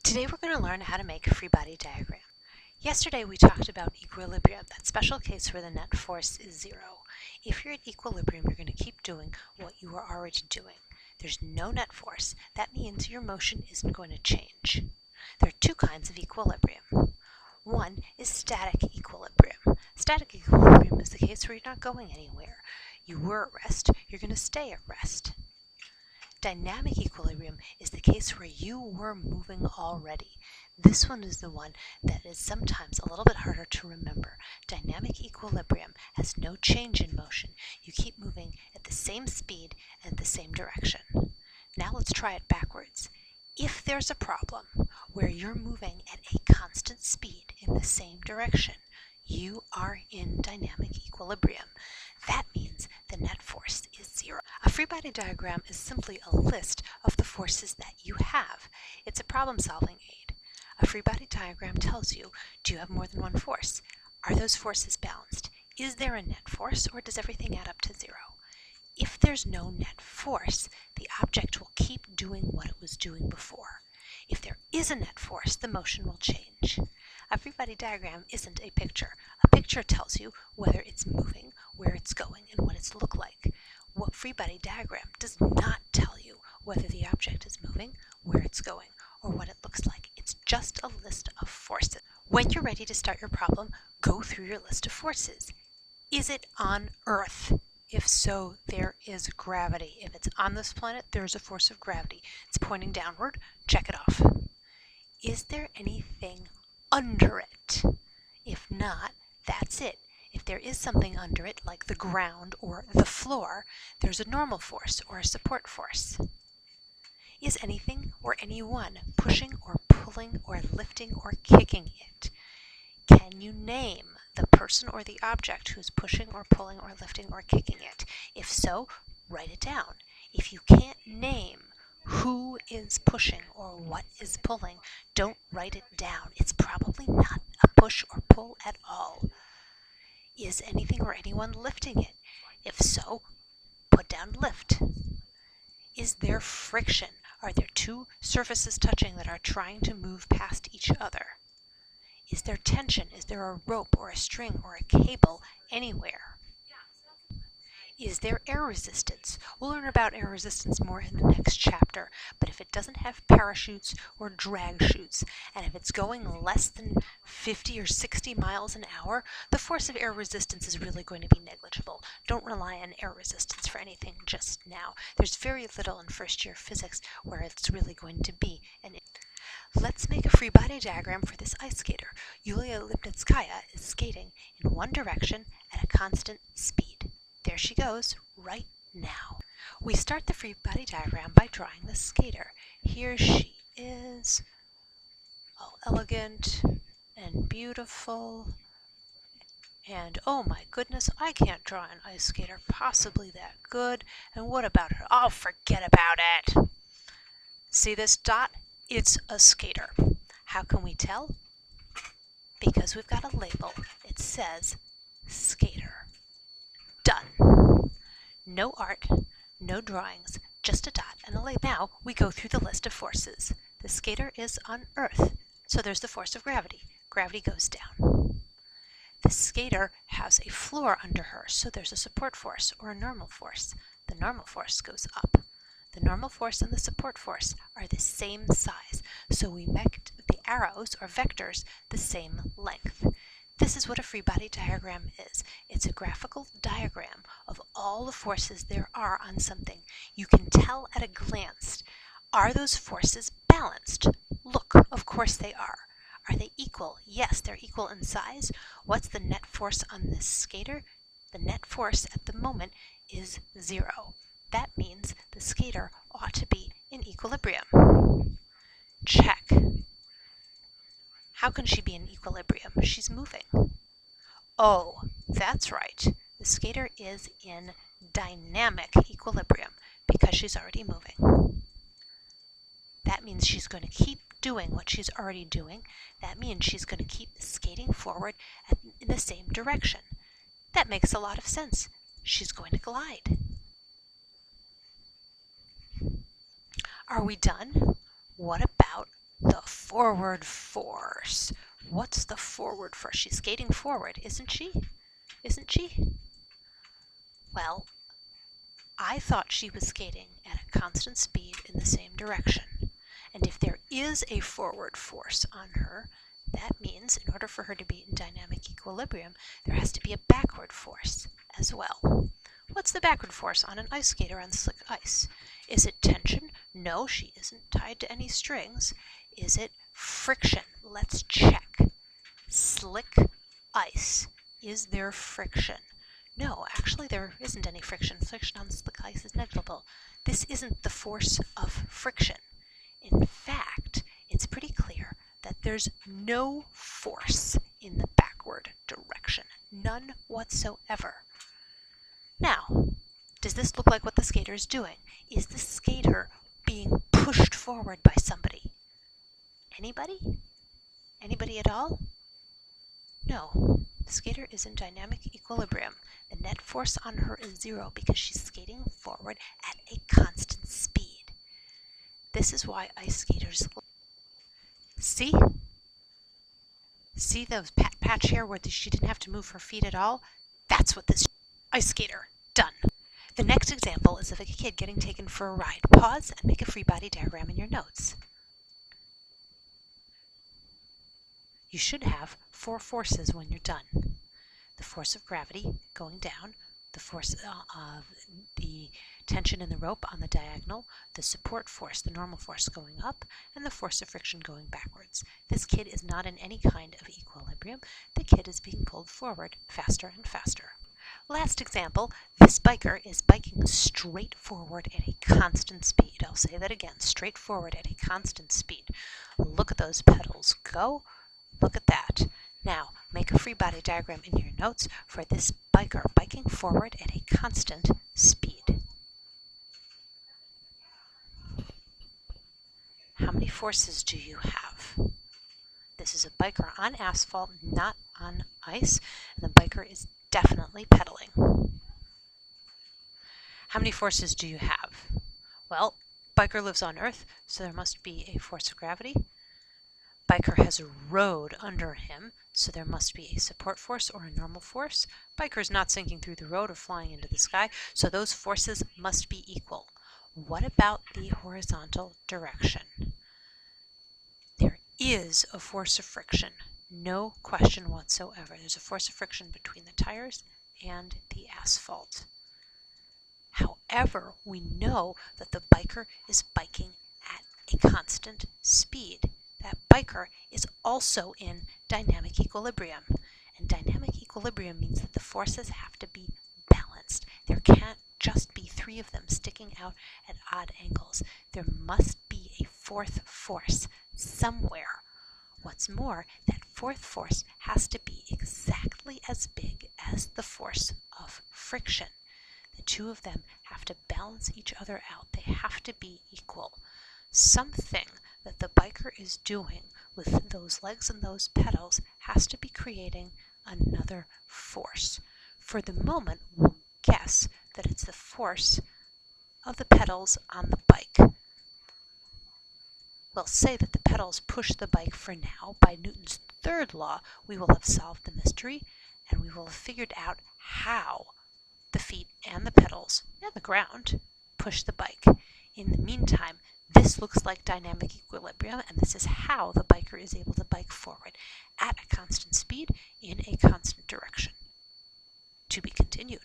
Today we're going to learn how to make a free body diagram. Yesterday we talked about equilibrium, that special case where the net force is zero. If you're at equilibrium, you're going to keep doing what you were already doing. There's no net force. That means your motion isn't going to change. There are two kinds of equilibrium. One is static equilibrium. Static equilibrium is the case where you're not going anywhere. You were at rest, you're going to stay at rest. Dynamic equilibrium is the case where you were moving already. This one is the one that is sometimes a little bit harder to remember. Dynamic equilibrium has no change in motion. You keep moving at the same speed and the same direction. Now let's try it backwards. If there's a problem where you're moving at a constant speed in the same direction, you are in dynamic equilibrium. That means the net force is zero. A free body diagram is simply a list of the forces that you have. It's a problem-solving aid. A free body diagram tells you, do you have more than one force? Are those forces balanced? Is there a net force, or does everything add up to zero? If there's no net force, the object will keep doing what it was doing before. If there is a net force, the motion will change. A free body diagram isn't a picture. A picture tells you whether it's moving, where it's going, and what it's look like. What free body diagram does not tell you whether the object is moving, where it's going, or what it looks like. It's just a list of forces. When you're ready to start your problem, go through your list of forces. Is it on Earth? If so, there is gravity. If it's on this planet, there's a force of gravity. It's pointing downward. Check it off. Is there anything under it? If not, that's it. If there is something under it, like the ground or the floor, there's a normal force or a support force. Is anything or anyone pushing or pulling or lifting or kicking it? Can you name the person or the object who's pushing or pulling or lifting or kicking it? If so, write it down. If you can't name who is pushing or what is pulling, don't write it down. It's probably not a push or pull at all. Is anything or anyone lifting it? If so, put down lift. Is there friction? Are there two surfaces touching that are trying to move past each other? Is there tension? Is there a rope or a string or a cable anywhere? Is there air resistance? We'll learn about air resistance more in the next chapter, but if it doesn't have parachutes or drag chutes, and if it's going less than 50 or 60 miles an hour, the force of air resistance is really going to be negligible. Don't rely on air resistance for anything just now. There's very little in first-year physics where it's really going to be an Let's make a free body diagram for this ice skater. Yulia Lipnitskaya is skating in one direction at a constant speed. There she goes, right now. We start the free body diagram by drawing the skater. Here she is, all elegant and beautiful. And oh my goodness, I can't draw an ice skater possibly that good. And what about her? Oh, forget about it. See this dot? It's a skater. How can we tell? Because we've got a label. It says skater. Done. No art, no drawings, just a dot and a label. Now we go through the list of forces. The skater is on Earth, so there's the force of gravity. Gravity goes down. The skater has a floor under her, so there's a support force or a normal force. The normal force goes up. The normal force and the support force are the same size, so we make the arrows or vectors the same length. This is what a free body diagram is. It's a graphical diagram of all the forces there are on something. You can tell at a glance, are those forces balanced? Look, of course they are. Are they equal? Yes, they're equal in size. What's the net force on this skater? The net force at the moment is zero. That means the skater ought to be in equilibrium. Check. How can she be in equilibrium? She's moving. Oh, that's right. The skater is in dynamic equilibrium because she's already moving. That means she's going to keep doing what she's already doing. That means she's going to keep skating forward in the same direction. That makes a lot of sense. She's going to glide. Are we done? What about the forward force. What's the forward force? She's skating forward, isn't she? Isn't she? Well, I thought she was skating at a constant speed in the same direction. And if there is a forward force on her, that means in order for her to be in dynamic equilibrium, there has to be a backward force as well. What's the backward force on an ice skater on slick ice? Is it tension? No, she isn't tied to any strings. Is it friction? Let's check. Slick ice. Is there friction? No, actually there isn't any friction. Friction on slick ice is negligible. This isn't the force of friction. In fact, it's pretty clear that there's no force in the backward direction. None whatsoever. Now, does this look like what the skater is doing? Is the skater being pushed forward by somebody? Anybody? Anybody at all? No. The skater is in dynamic equilibrium. The net force on her is 0 because she's skating forward at a constant speed. This is why ice skaters... See? See the patch here where she didn't have to move her feet at all? That's what this ice skater done. The next example is of a kid getting taken for a ride. Pause and make a free body diagram in your notes. You should have 4 forces when you're done. The force of gravity going down, the force of the tension in the rope on the diagonal, the support force, the normal force going up, and the force of friction going backwards. This kid is not in any kind of equilibrium. The kid is being pulled forward faster and faster. Last example, this biker is biking straight forward at a constant speed. I'll say that again, straight forward at a constant speed. Look at those pedals go. Look at that. Now, make a free body diagram in your notes for this biker biking forward at a constant speed. How many forces do you have? This is a biker on asphalt, not on ice, and the biker is definitely pedaling. How many forces do you have? Well, biker lives on Earth, so there must be a force of gravity. Biker has a road under him, so there must be a support force or a normal force. Biker is not sinking through the road or flying into the sky, so those forces must be equal. What about the horizontal direction? There is a force of friction, no question whatsoever. There's a force of friction between the tires and the asphalt. However, we know that the biker is biking at a constant speed. That biker is also in dynamic equilibrium. And dynamic equilibrium means that the forces have to be balanced. There can't just be 3 of them sticking out at odd angles. There must be a 4th force somewhere. What's more, that 4th force has to be exactly as big as the force of friction. The 2 of them have to balance each other out. They have to be equal. Something that the biker is doing with those legs and those pedals has to be creating another force. For the moment, we'll guess that it's the force of the pedals on the bike. We'll say that the pedals push the bike for now. By Newton's 3rd law, we will have solved the mystery, and we will have figured out how the feet and the pedals and the ground push the bike. In the meantime, this looks like dynamic equilibrium, and this is how the biker is able to bike forward at a constant speed in a constant direction. To be continued.